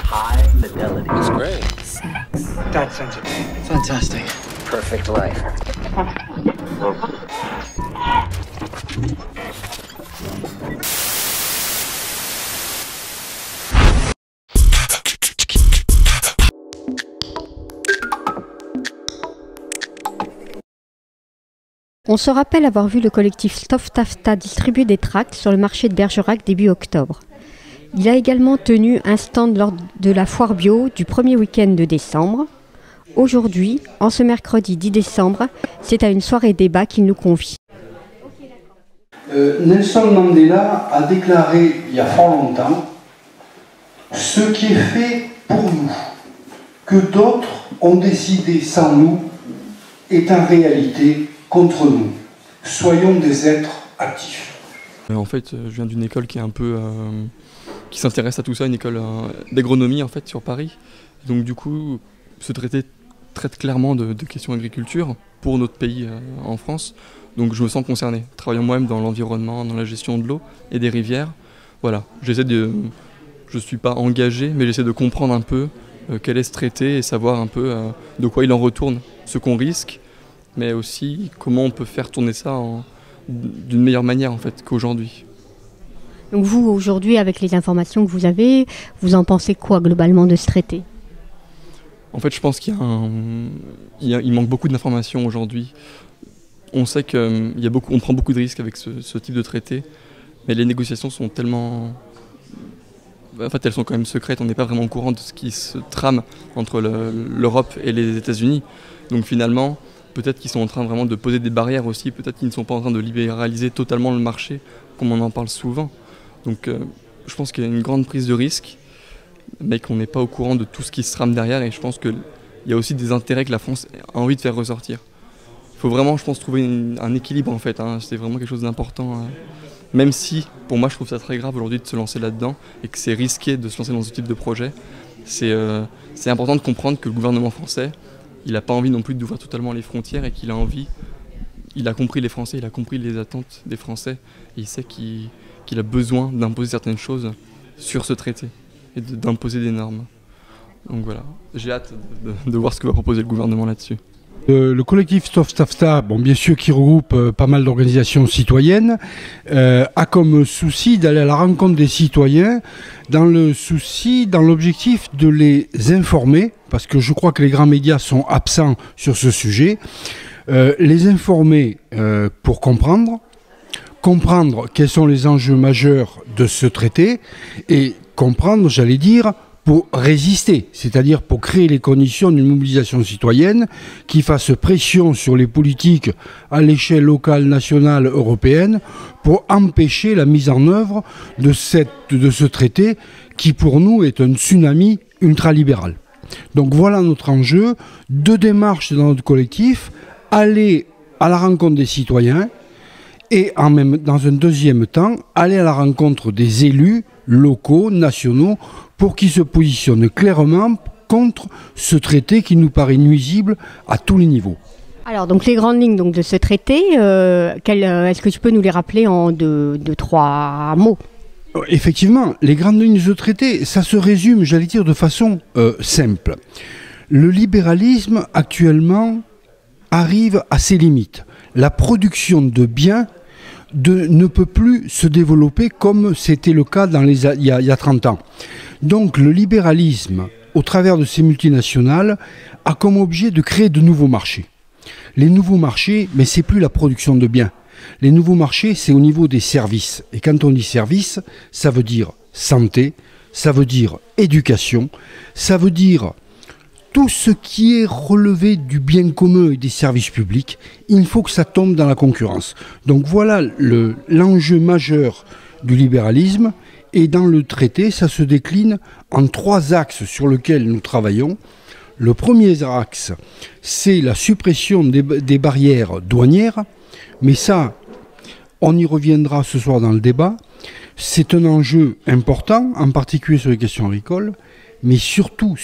high fidelity. That's great. Sex. That sensitive. Fantastic. Perfect life. On se rappelle avoir vu le collectif Stop TAFTA distribuer des tracts sur le marché de Bergerac début octobre. Il a également tenu un stand lors de la foire bio du premier week-end de décembre. Aujourd'hui, en ce mercredi 10 décembre, c'est à une soirée débat qu'il nous convie. Nelson Mandela a déclaré il y a fort longtemps « Ce qui est fait pour nous, que d'autres ont décidé sans nous, est en réalité contre nous. Soyons des êtres actifs. » En fait, je viens d'une école qui est un peu qui s'intéresse à tout ça, une école d'agronomie en fait sur Paris. Donc du coup, ce traité traite clairement de questions agriculture pour notre pays en France. Donc je me sens concerné, travaillant moi-même dans l'environnement, dans la gestion de l'eau et des rivières. Voilà, je suis pas engagé, mais j'essaie de comprendre un peu quel est ce traité et savoir un peu de quoi il en retourne, ce qu'on risque, mais aussi comment on peut faire tourner ça d'une meilleure manière en fait qu'aujourd'hui. Donc vous, aujourd'hui, avec les informations que vous avez, vous en pensez quoi globalement de ce traité ? En fait, je pense qu'il il manque beaucoup d'informations aujourd'hui. On sait qu'on prend beaucoup de risques avec ce type de traité, mais les négociations sont tellement... En fait, elles sont quand même secrètes, on n'est pas vraiment au courant de ce qui se trame entre l'Europe et les États-Unis. Donc finalement, peut-être qu'ils sont en train vraiment de poser des barrières aussi, peut-être qu'ils ne sont pas en train de libéraliser totalement le marché, comme on en parle souvent. Donc je pense qu'il y a une grande prise de risque, mais qu'on n'est pas au courant de tout ce qui se trame derrière, et je pense qu'il y a aussi des intérêts que la France a envie de faire ressortir. Il faut vraiment, je pense, trouver un équilibre en fait, hein. C'est vraiment quelque chose d'important. Même si, pour moi, je trouve ça très grave aujourd'hui de se lancer là-dedans et que c'est risqué de se lancer dans ce type de projet. C'est important de comprendre que le gouvernement français, il n'a pas envie non plus d'ouvrir totalement les frontières et qu'il a envie, il a compris les Français, il a compris les attentes des Français et il sait qu'il a besoin d'imposer certaines choses sur ce traité et d'imposer des normes. Donc voilà, j'ai hâte de voir ce que va proposer le gouvernement là-dessus. Le collectif Stop TAFTA, bon, bien sûr qui regroupe pas mal d'organisations citoyennes, a comme souci d'aller à la rencontre des citoyens dans l'objectif de les informer, parce que je crois que les grands médias sont absents sur ce sujet, les informer pour comprendre quels sont les enjeux majeurs de ce traité et comprendre, j'allais dire, pour résister, c'est-à-dire pour créer les conditions d'une mobilisation citoyenne qui fasse pression sur les politiques à l'échelle locale, nationale, européenne pour empêcher la mise en œuvre de ce traité qui pour nous est un tsunami ultralibéral. Donc voilà notre enjeu, 2 démarches dans notre collectif, aller à la rencontre des citoyens et dans un deuxième temps, aller à la rencontre des élus locaux, nationaux, pour qu'ils se positionnent clairement contre ce traité qui nous paraît nuisible à tous les niveaux. Alors, donc les grandes lignes de ce traité, est-ce que tu peux nous les rappeler en 3 mots ? Effectivement, les grandes lignes de ce traité, ça se résume, j'allais dire, de façon simple. Le libéralisme, actuellement, arrive à ses limites. La production de biens ne peut plus se développer comme c'était le cas il y a 30 ans. Donc le libéralisme, au travers de ces multinationales, a comme objet de créer de nouveaux marchés. Les nouveaux marchés, mais c'est plus la production de biens. Les nouveaux marchés, c'est au niveau des services. Et quand on dit services, ça veut dire santé, ça veut dire éducation, ça veut dire tout ce qui est relevé du bien commun et des services publics. Il faut que ça tombe dans la concurrence. Donc voilà l'enjeu majeur du libéralisme. Et dans le traité, ça se décline en 3 axes sur lesquels nous travaillons. Le premier axe, c'est la suppression des barrières douanières. Mais ça, on y reviendra ce soir dans le débat. C'est un enjeu important, en particulier sur les questions agricoles. mais surtout,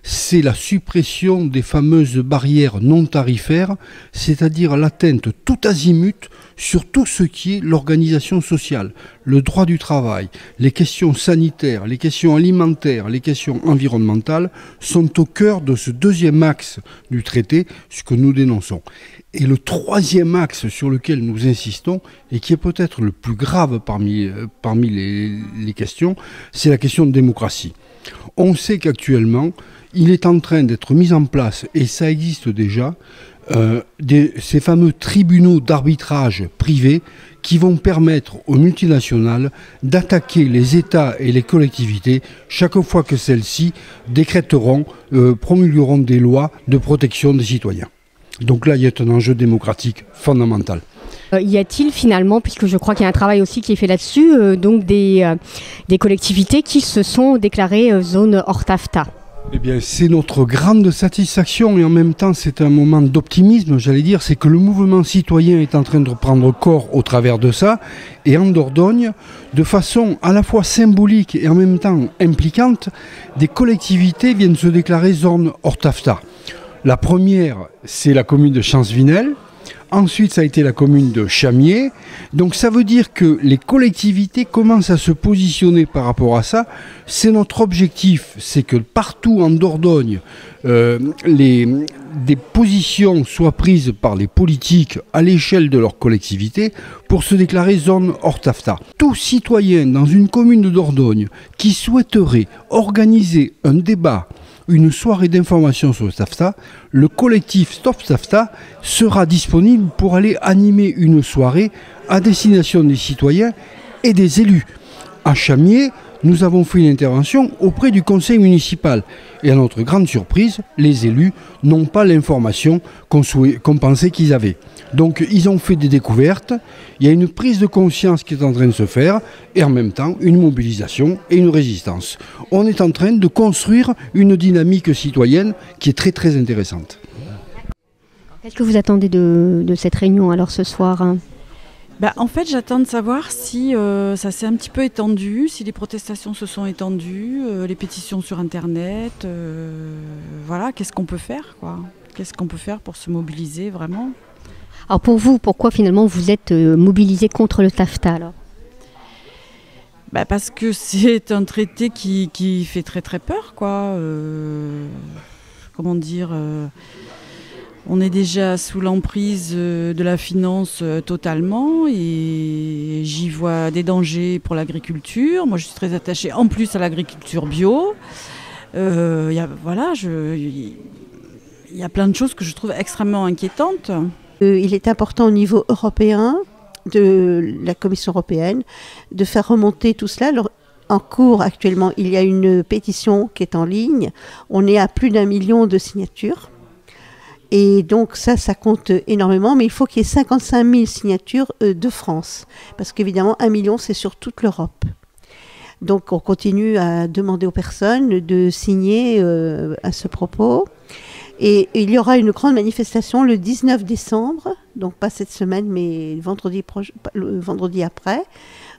c'est la suppression des fameuses barrières non tarifaires, c'est-à-dire l'atteinte tout azimut sur tout ce qui est l'organisation sociale, le droit du travail, les questions sanitaires, les questions alimentaires, les questions environnementales sont au cœur de ce deuxième axe du traité, ce que nous dénonçons. Et le troisième axe sur lequel nous insistons, et qui est peut-être le plus grave parmi les questions, c'est la question de démocratie. On sait qu'actuellement, il est en train d'être mis en place, et ça existe déjà, ces fameux tribunaux d'arbitrage privés qui vont permettre aux multinationales d'attaquer les États et les collectivités chaque fois que celles-ci décréteront, promulgueront des lois de protection des citoyens. Donc là, il y a un enjeu démocratique fondamental. Y a-t-il finalement, puisque je crois qu'il y a un travail aussi qui est fait là-dessus, donc des collectivités qui se sont déclarées zone hors TAFTA? Eh bien, c'est notre grande satisfaction et en même temps, c'est un moment d'optimisme, j'allais dire, c'est que le mouvement citoyen est en train de prendre corps au travers de ça. Et en Dordogne, de façon à la fois symbolique et en même temps impliquante, des collectivités viennent se déclarer zone hors TAFTA. La première, c'est la commune de Champsvinel. Ensuite, ça a été la commune de Chamiers. Donc ça veut dire que les collectivités commencent à se positionner par rapport à ça. C'est notre objectif, c'est que partout en Dordogne, des positions soient prises par les politiques à l'échelle de leur collectivité pour se déclarer zone hors TAFTA. Tout citoyen dans une commune de Dordogne qui souhaiterait organiser un débat, une soirée d'information sur le TAFTA, le collectif Stop TAFTA sera disponible pour aller animer une soirée à destination des citoyens et des élus. À Chamiers, nous avons fait une intervention auprès du conseil municipal. Et à notre grande surprise, les élus n'ont pas l'information qu'on pensait qu'ils avaient. Donc ils ont fait des découvertes, il y a une prise de conscience qui est en train de se faire, et en même temps une mobilisation et une résistance. On est en train de construire une dynamique citoyenne qui est très très intéressante. Qu'est-ce que vous attendez de cette réunion alors ce soir, hein? En fait, j'attends de savoir si ça s'est un petit peu étendu, si les protestations se sont étendues, les pétitions sur Internet, voilà, qu'est-ce qu'on peut faire, quoi? Qu'est-ce qu'on peut faire pour se mobiliser vraiment? Alors pour vous, pourquoi finalement vous êtes mobilisé contre le TAFTA alors? Parce que c'est un traité qui fait très très peur, quoi. Comment dire on est déjà sous l'emprise de la finance totalement et j'y vois des dangers pour l'agriculture. Moi, je suis très attachée en plus à l'agriculture bio. Il y a plein de choses que je trouve extrêmement inquiétantes. Il est important au niveau européen, de la Commission européenne, de faire remonter tout cela. Alors, en cours actuellement, il y a une pétition qui est en ligne. On est à plus d'1 million de signatures. Et donc ça compte énormément, mais il faut qu'il y ait 55 000 signatures de France. Parce qu'évidemment, 1 million, c'est sur toute l'Europe. Donc on continue à demander aux personnes de signer à ce propos. Et il y aura une grande manifestation le 19 décembre, donc pas cette semaine, mais le vendredi après,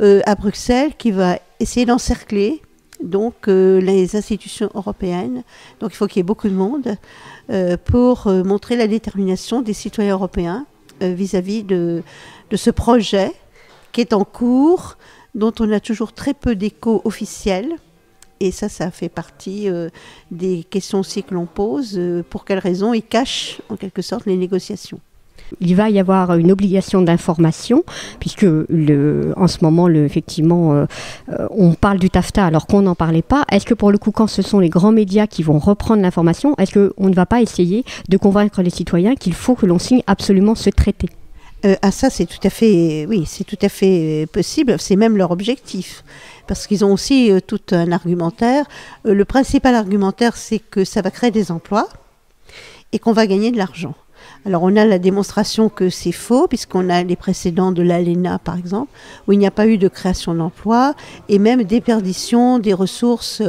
à Bruxelles, qui va essayer d'encercler donc les institutions européennes. Donc il faut qu'il y ait beaucoup de monde pour montrer la détermination des citoyens européens vis-à-vis de ce projet qui est en cours, dont on a toujours très peu d'écho officiel. Et ça fait partie des questions aussi que l'on pose. Pour quelles raisons ils cachent en quelque sorte les négociations? Il va y avoir une obligation d'information, puisque en ce moment, effectivement, on parle du TAFTA alors qu'on n'en parlait pas. Est-ce que pour le coup, quand ce sont les grands médias qui vont reprendre l'information, est-ce qu'on ne va pas essayer de convaincre les citoyens qu'il faut que l'on signe absolument ce traité? Ça, c'est tout à fait possible. C'est même leur objectif. Parce qu'ils ont aussi tout un argumentaire. Le principal argumentaire, c'est que ça va créer des emplois et qu'on va gagner de l'argent. Alors on a la démonstration que c'est faux, puisqu'on a les précédents de l'ALENA par exemple, où il n'y a pas eu de création d'emplois et même déperdition des ressources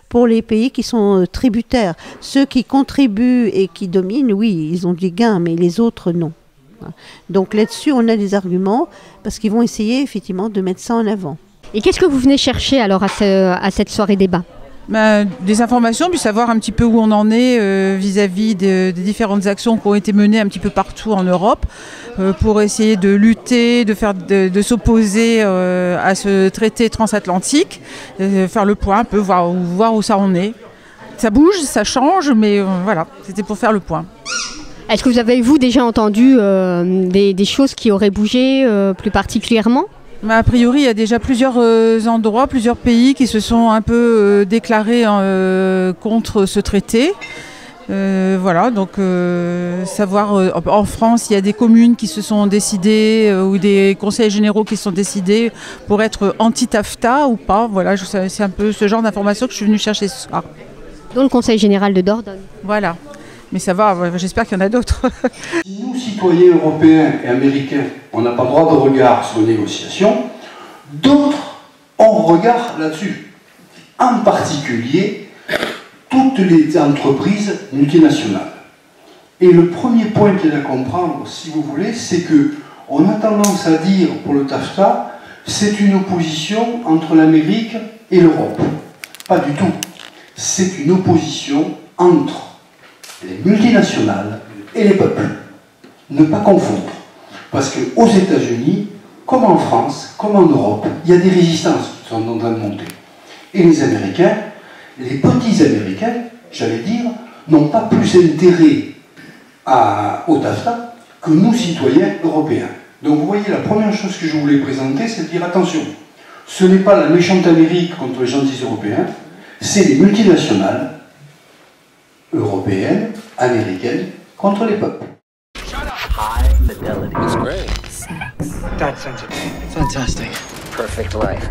pour les pays qui sont tributaires. Ceux qui contribuent et qui dominent, oui, ils ont du gain, mais les autres non. Donc là-dessus, on a des arguments, parce qu'ils vont essayer effectivement de mettre ça en avant. Et qu'est-ce que vous venez chercher alors à cette soirée débat? Des informations, puis savoir un petit peu où on en est vis-à-vis des différentes actions qui ont été menées un petit peu partout en Europe pour essayer de lutter, de s'opposer à ce traité transatlantique, faire le point un peu, voir où ça en est. Ça bouge, ça change, mais voilà, c'était pour faire le point. Est-ce que vous avez, vous, déjà entendu des choses qui auraient bougé plus particulièrement ? A priori, il y a déjà plusieurs endroits, plusieurs pays qui se sont un peu déclarés contre ce traité. Voilà, donc savoir, en France, il y a des communes qui se sont décidées ou des conseils généraux qui se sont décidés pour être anti-TAFTA ou pas. Voilà, c'est un peu ce genre d'informations que je suis venue chercher ce soir. Dans le Conseil général de Dordogne. Voilà, mais ça va, j'espère qu'il y en a d'autres. Si nous, citoyens européens et américains, on n'a pas droit de regard sur les négociations, d'autres ont regard là-dessus. En particulier, toutes les entreprises multinationales. Et le premier point qu'il y a à comprendre, si vous voulez, c'est que on a tendance à dire, pour le TAFTA, c'est une opposition entre l'Amérique et l'Europe. Pas du tout. C'est une opposition entre les multinationales et les peuples. Ne pas confondre. Parce qu'aux États-Unis, comme en France, comme en Europe, il y a des résistances qui sont en train de monter. Et les Américains, les petits Américains, j'allais dire, n'ont pas plus intérêt au TAFTA que nous, citoyens européens. Donc vous voyez, la première chose que je voulais présenter, c'est de dire attention, ce n'est pas la méchante Amérique contre les gentils Européens, c'est les multinationales européennes, américaines, contre les peuples. High fidelity. That's great. Sex. That's sensitive. Fantastic. Perfect life.